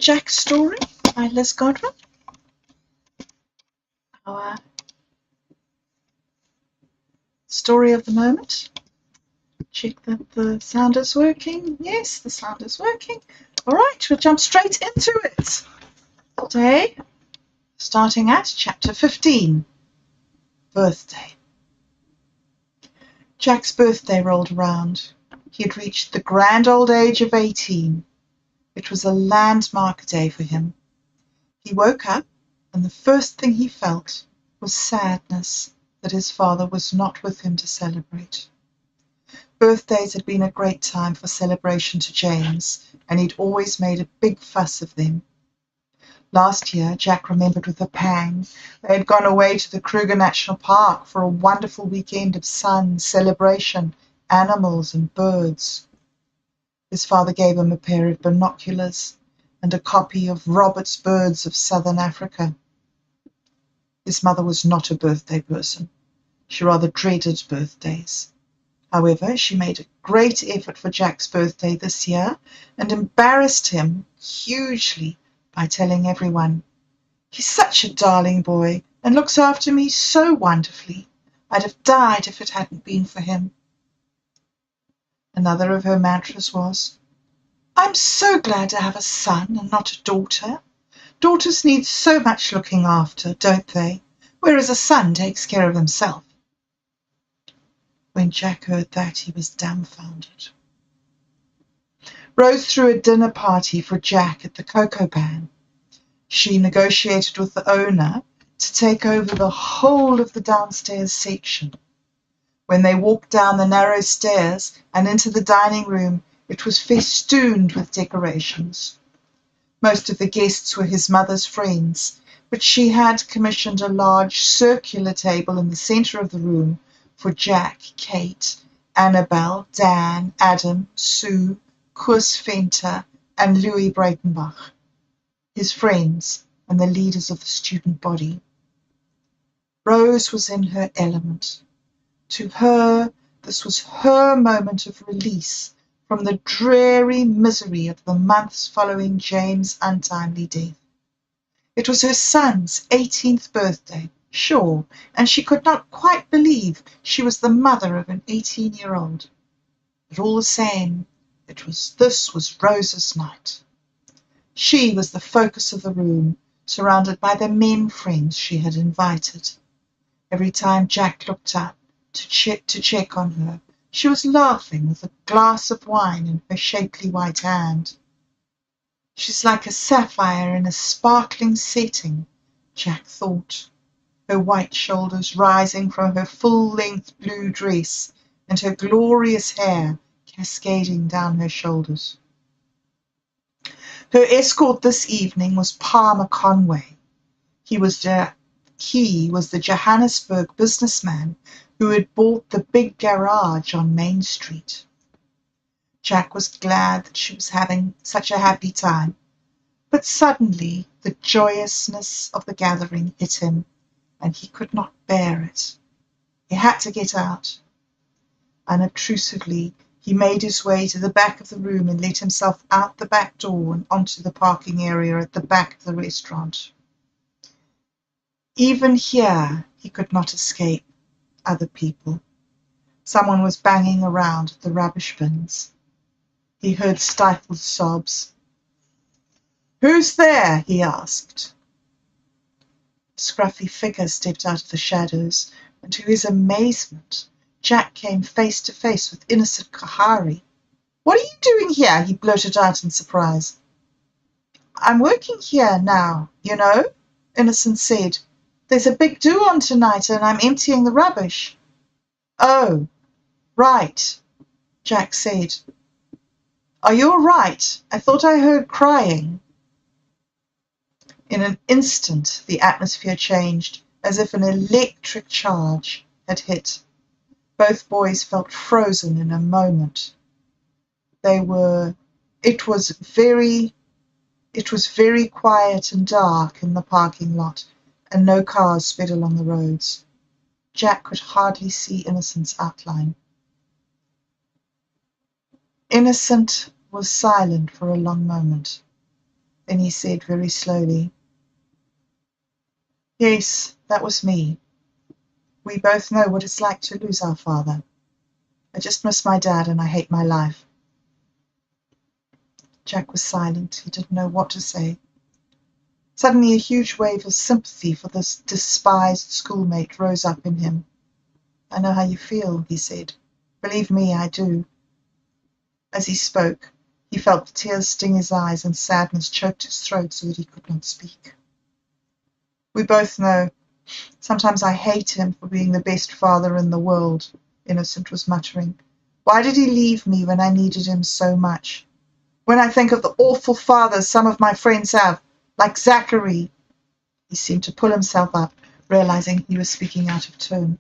Jack's Story by Liz Godwin. Our story of the moment. Check that the sound is working. Yes, the sound is working. All right, we'll jump straight into it. Today, starting at chapter 15, Birthday. Jack's birthday rolled around. He had reached the grand old age of 18. It was a landmark day for him. He woke up, and the first thing he felt was sadness that his father was not with him to celebrate. Birthdays had been a great time for celebration to James, and he'd always made a big fuss of them. Last year, Jack remembered with a pang, they had gone away to the Kruger National Park for a wonderful weekend of sun, celebration, animals and birds. His father gave him a pair of binoculars and a copy of Robert's Birds of Southern Africa. His mother was not a birthday person. She rather dreaded birthdays. However, she made a great effort for Jack's birthday this year and embarrassed him hugely by telling everyone, "He's such a darling boy and looks after me so wonderfully. I'd have died if it hadn't been for him." Another of her mantras was, "I'm so glad to have a son and not a daughter. Daughters need so much looking after, don't they? Whereas a son takes care of himself." When Jack heard that, he was dumbfounded. Rose threw a dinner party for Jack at the Cocoa Pan. She negotiated with the owner to take over the whole of the downstairs section. When they walked down the narrow stairs and into the dining room, it was festooned with decorations. Most of the guests were his mother's friends, but she had commissioned a large circular table in the centre of the room for Jack, Kate, Annabelle, Dan, Adam, Sue, Koos Venter, and Louis Breitenbach, his friends and the leaders of the student body. Rose was in her element. To her, this was her moment of release from the dreary misery of the months following James' untimely death. It was her son's 18th birthday, sure, and she could not quite believe she was the mother of an 18-year-old. But all the same, this was Rose's night. She was the focus of the room, surrounded by the men friends she had invited. Every time Jack looked up to check on her, she was laughing with a glass of wine in her shapely white hand. "She's like a sapphire in a sparkling setting," Jack thought, her white shoulders rising from her full-length blue dress and her glorious hair cascading down her shoulders. Her escort this evening was Palmer Conway. He was the Johannesburg businessman who had bought the big garage on Main Street. Jack was glad that she was having such a happy time, but suddenly the joyousness of the gathering hit him, and he could not bear it. He had to get out. Unobtrusively, he made his way to the back of the room and let himself out the back door and onto the parking area at the back of the restaurant. Even here, he could not escape other people. Someone was banging around at the rubbish bins. He heard stifled sobs. "Who's there?" he asked. A scruffy figure stepped out of the shadows, and to his amazement, Jack came face to face with Innocent Kahari. "What are you doing here?" he blurted out in surprise. "I'm working here now, you know," Innocent said. "There's a big do on tonight, and I'm emptying the rubbish." "Oh, right," Jack said. "Are you all right? I thought I heard crying." In an instant, the atmosphere changed, as if an electric charge had hit. Both boys felt frozen in a moment. It was very quiet and dark in the parking lot, and no cars sped along the roads. Jack could hardly see Innocent's outline. Innocent was silent for a long moment. Then he said very slowly, "Yes, that was me. We both know what it's like to lose our father. I just miss my dad and I hate my life." Jack was silent. He didn't know what to say. Suddenly a huge wave of sympathy for this despised schoolmate rose up in him. "I know how you feel," he said. "Believe me, I do." As he spoke, he felt the tears sting his eyes and sadness choked his throat so that he could not speak. "We both know. Sometimes I hate him for being the best father in the world," Innocent was muttering. "Why did he leave me when I needed him so much? When I think of the awful fathers some of my friends have, like Zachary." He seemed to pull himself up, realizing he was speaking out of turn.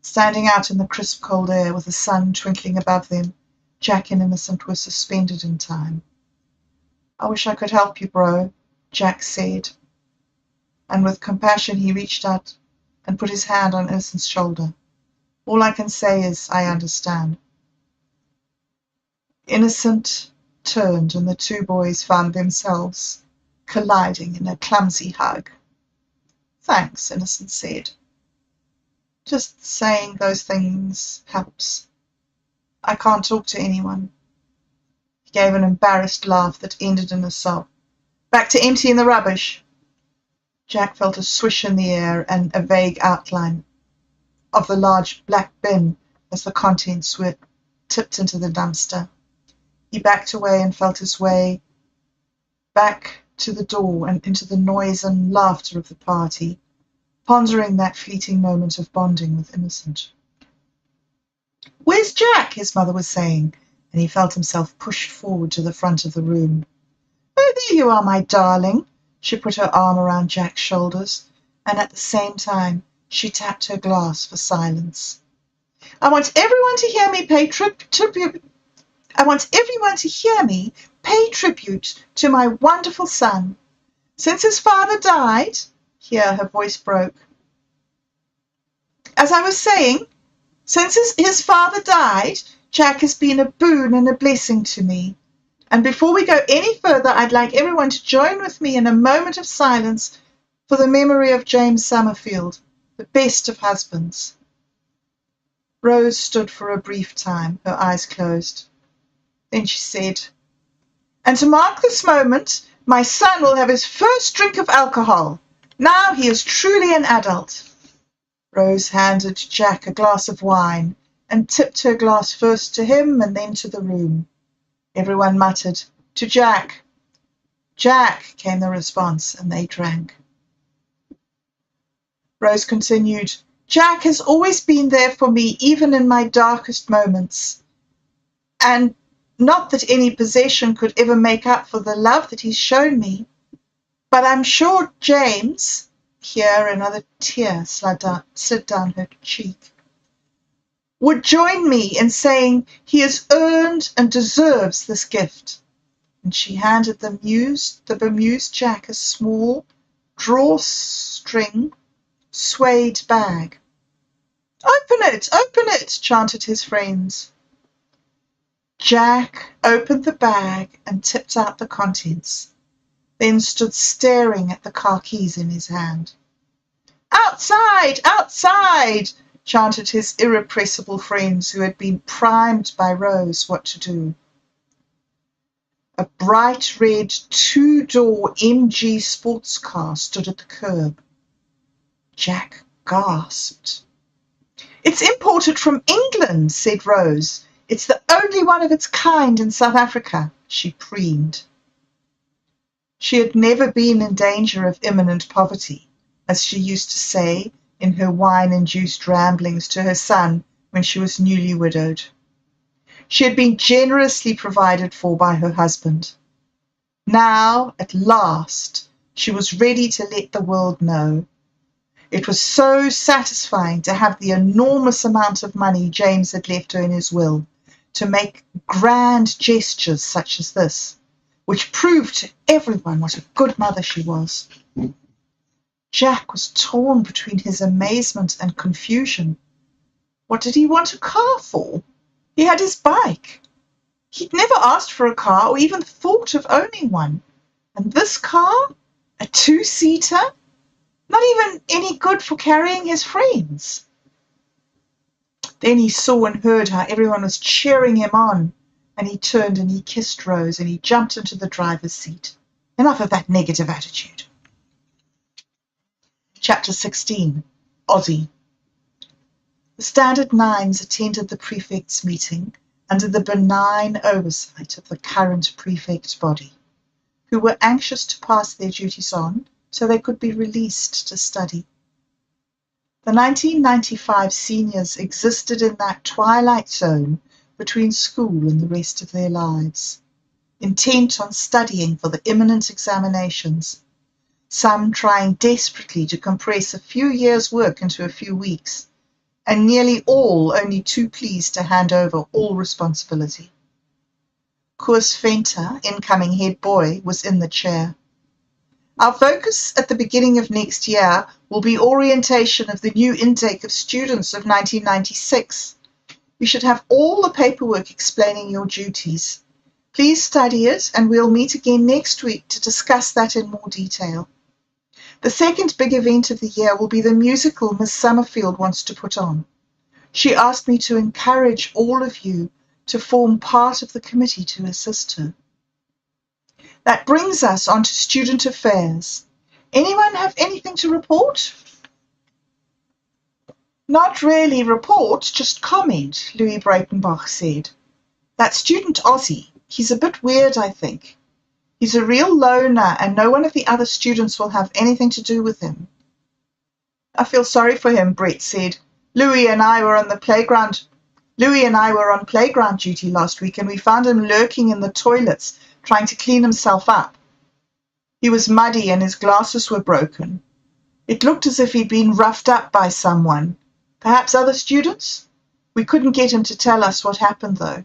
Standing out in the crisp cold air, with the sun twinkling above them, Jack and Innocent were suspended in time. "I wish I could help you, bro," Jack said, and with compassion he reached out and put his hand on Innocent's shoulder. "All I can say is I understand." Innocent turned, and the two boys found themselves colliding in a clumsy hug. "Thanks," Innocent said. "Just saying those things helps. I can't talk to anyone." He gave an embarrassed laugh that ended in a sob. "Back to emptying the rubbish." Jack felt a swish in the air and a vague outline of the large black bin as the contents were tipped into the dumpster. He backed away and felt his way back to the door and into the noise and laughter of the party, pondering that fleeting moment of bonding with Innocent. "Where's Jack?" his mother was saying, and he felt himself pushed forward to the front of the room. "Oh, there you are, my darling." She put her arm around Jack's shoulders, and at the same time she tapped her glass for silence. "I want everyone to hear me pay tribute to my wonderful son. Since his father died," here her voice broke. "As I was saying, since his father died, Jack has been a boon and a blessing to me. And before we go any further, I'd like everyone to join with me in a moment of silence for the memory of James Summerfield, the best of husbands." Rose stood for a brief time, her eyes closed. Then she said, "And to mark this moment, my son will have his first drink of alcohol. Now he is truly an adult." Rose handed Jack a glass of wine and tipped her glass first to him and then to the room. Everyone muttered, "To Jack." "Jack," came the response, and they drank. Rose continued, "Jack has always been there for me, even in my darkest moments. And not that any possession could ever make up for the love that he's shown me. But I'm sure James," here another tear slid down her cheek, "would join me in saying he has earned and deserves this gift." And she handed the bemused Jack a small, drawstring, suede bag. Open it," chanted his friends. Jack opened the bag and tipped out the contents, then stood staring at the car keys in his hand. "Outside! Outside!" chanted his irrepressible friends, who had been primed by Rose what to do. A bright red two-door MG sports car stood at the curb. Jack gasped. "It's imported from England," said Rose. "It's the only one of its kind in South Africa," she preened. She had never been in danger of imminent poverty, as she used to say in her wine-induced ramblings to her son when she was newly widowed. She had been generously provided for by her husband. Now, at last, she was ready to let the world know. It was so satisfying to have the enormous amount of money James had left her in his will, to make grand gestures such as this, which proved to everyone what a good mother she was. Jack was torn between his amazement and confusion. What did he want a car for? He had his bike. He'd never asked for a car or even thought of owning one. And this car? A two-seater? Not even any good for carrying his friends. Then he saw and heard how everyone was cheering him on, and he turned and he kissed Rose and he jumped into the driver's seat. Enough of that negative attitude. Chapter 16. Ozzy. The Standard Nines attended the prefect's meeting under the benign oversight of the current prefect body, who were anxious to pass their duties on so they could be released to study. The 1995 seniors existed in that twilight zone between school and the rest of their lives, intent on studying for the imminent examinations, some trying desperately to compress a few years' work into a few weeks, and nearly all only too pleased to hand over all responsibility. Koos Venter, incoming head boy, was in the chair. Our focus at the beginning of next year will be orientation of the new intake of students of 1996. You should have all the paperwork explaining your duties. Please study it, and we'll meet again next week to discuss that in more detail. The second big event of the year will be the musical Miss Summerfield wants to put on. She asked me to encourage all of you to form part of the committee to assist her. That brings us on to student affairs. Anyone have anything to report? Not really report, just comment, Louis Breitenbach said. That student Ozzy, he's a bit weird, I think. He's a real loner, and no one of the other students will have anything to do with him. I feel sorry for him, Brett said. Louis and I were on playground duty last week, and we found him lurking in the toilets, trying to clean himself up. He was muddy and his glasses were broken. It looked as if he'd been roughed up by someone. Perhaps other students? We couldn't get him to tell us what happened, though.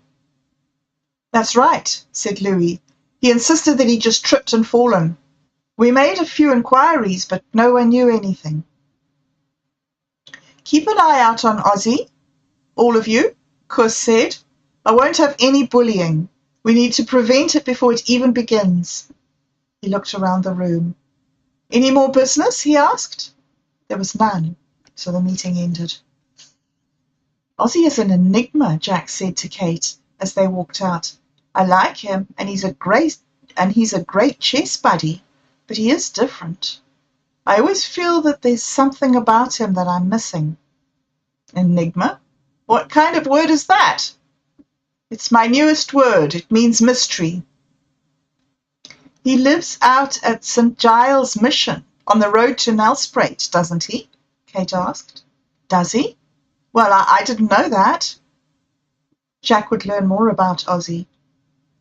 That's right, said Louis. He insisted that he just tripped and fallen. We made a few inquiries, but no one knew anything. Keep an eye out on Ozzy, all of you, Koos said. I won't have any bullying. We need to prevent it before it even begins. He looked around the room. Any more business? He asked. There was none, so the meeting ended. Ozzy is an enigma, Jack said to Kate as they walked out. I like him, and he's a great chess buddy, but he is different. I always feel that there's something about him that I'm missing. Enigma? What kind of word is that? It's my newest word. It means mystery. He lives out at St. Giles Mission on the road to Nelspruit, doesn't he? Kate asked. Does he? Well, I didn't know that. Jack would learn more about Ozzy.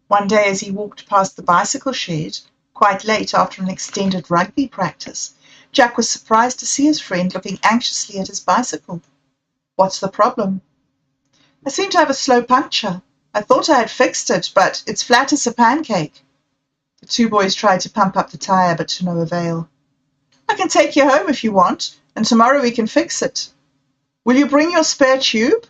One day as he walked past the bicycle shed, quite late after an extended rugby practice, Jack was surprised to see his friend looking anxiously at his bicycle. What's the problem? I seem to have a slow puncture. I thought I had fixed it, but it's flat as a pancake. The two boys tried to pump up the tire, but to no avail. I can take you home if you want, and tomorrow we can fix it. Will you bring your spare tube?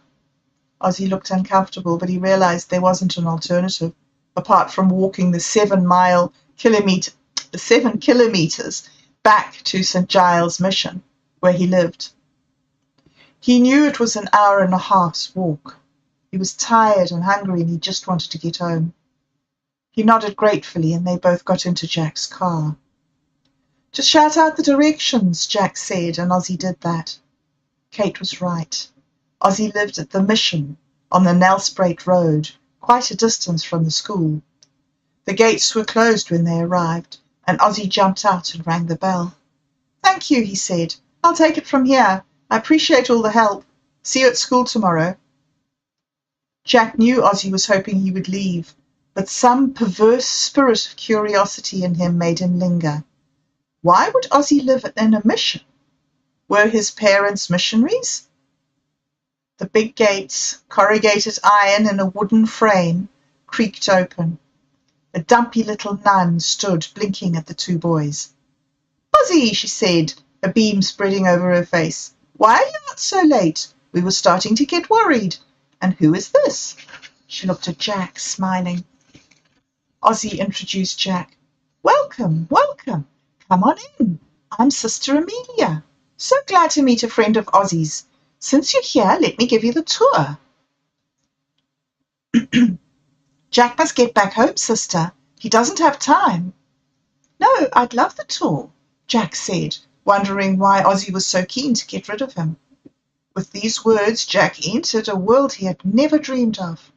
Ozzy looked uncomfortable, but he realized there wasn't an alternative, apart from walking the 7 kilometers back to St. Giles Mission, where he lived. He knew it was an hour and a half's walk. He was tired and hungry, and he just wanted to get home. He nodded gratefully, and they both got into Jack's car. Just shout out the directions, Jack said, and Ozzy did that. Kate was right. Ozzy lived at the Mission on the Nelspruit Road, quite a distance from the school. The gates were closed when they arrived, and Ozzy jumped out and rang the bell. Thank you, he said. I'll take it from here. I appreciate all the help. See you at school tomorrow. Jack knew Ozzy was hoping he would leave, but some perverse spirit of curiosity in him made him linger. Why would Ozzy live in a mission? Were his parents missionaries? The big gates, corrugated iron in a wooden frame, creaked open. A dumpy little nun stood blinking at the two boys. Ozzy, she said, a beam spreading over her face. Why are you out so late? We were starting to get worried. And who is this? She looked at Jack, smiling. Ozzy introduced Jack. Welcome, welcome. Come on in. I'm Sister Amelia. So glad to meet a friend of Ozzy's. Since you're here, let me give you the tour. Jack must get back home, sister. He doesn't have time. No, I'd love the tour, Jack said, wondering why Ozzy was so keen to get rid of him. With these words, Jack entered a world he had never dreamed of.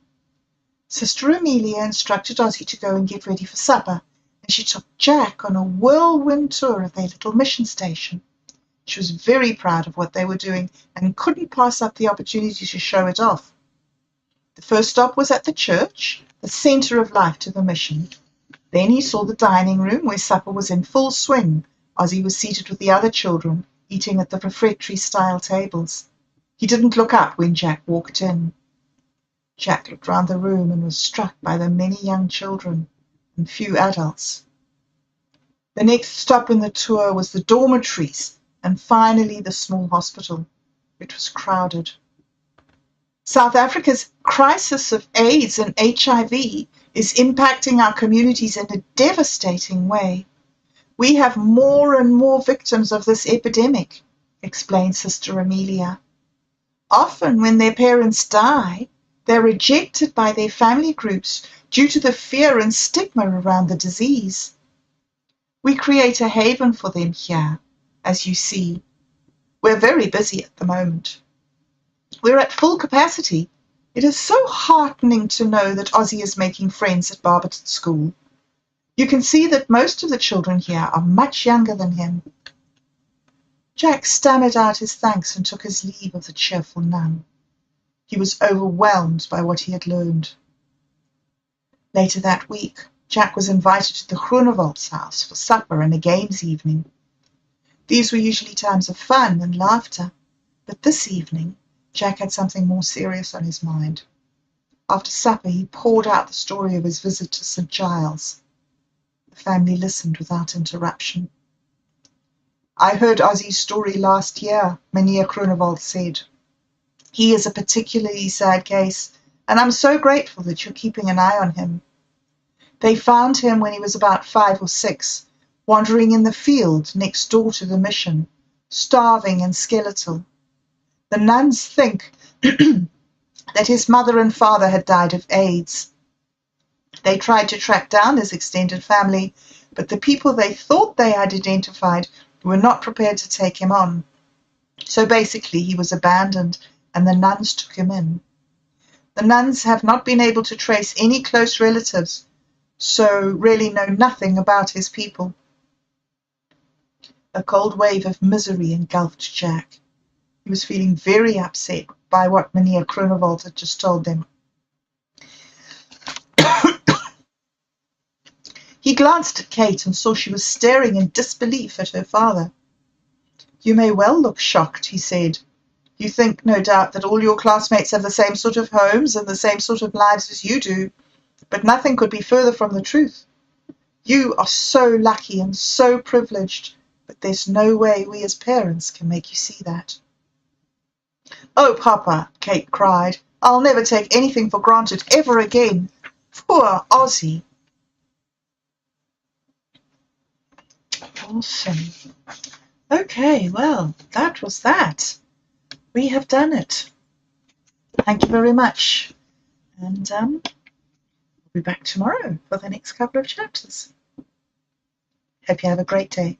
Sister Amelia instructed Ozzy to go and get ready for supper, and she took Jack on a whirlwind tour of their little mission station. She was very proud of what they were doing and couldn't pass up the opportunity to show it off. The first stop was at the church, the centre of life to the mission. Then he saw the dining room where supper was in full swing. Ozzy was seated with the other children, eating at the refectory-style tables. He didn't look up when Jack walked in. Jack looked round the room and was struck by the many young children and few adults. The next stop in the tour was the dormitories and finally the small hospital. It was crowded. South Africa's crisis of AIDS and HIV is impacting our communities in a devastating way. We have more and more victims of this epidemic, explained Sister Amelia. Often when their parents die, they're rejected by their family groups due to the fear and stigma around the disease. We create a haven for them here, as you see. We're very busy at the moment. We're at full capacity. It is so heartening to know that Ozzy is making friends at Barberton School. You can see that most of the children here are much younger than him. Jack stammered out his thanks and took his leave of the cheerful nun. He was overwhelmed by what he had learned. Later that week, Jack was invited to the Groenewald's house for supper and a games evening. These were usually times of fun and laughter, but this evening, Jack had something more serious on his mind. After supper, he poured out the story of his visit to St. Giles. The family listened without interruption. I heard Ozzy's story last year, Meneer Groenewald said. He is a particularly sad case, and I'm so grateful that you're keeping an eye on him. They found him when he was about 5 or 6, wandering in the field next door to the mission, starving and skeletal. The nuns think that his mother and father had died of AIDS. They tried to track down his extended family, but the people they thought they had identified were not prepared to take him on. So basically he was abandoned, and the nuns took him in. The nuns have not been able to trace any close relatives, so really know nothing about his people. A cold wave of misery engulfed Jack. He was feeling very upset by what Meneer Groenewald had just told them. He glanced at Kate and saw she was staring in disbelief at her father. You may well look shocked, he said. You think, no doubt, that all your classmates have the same sort of homes and the same sort of lives as you do, but nothing could be further from the truth. You are so lucky and so privileged, but there's no way we as parents can make you see that. Oh, Papa, Kate cried, I'll never take anything for granted ever again. Poor Ozzy. Awesome. Okay, well, that was that. We have done it. Thank you very much. And we'll be back tomorrow for the next couple of chapters. Hope you have a great day.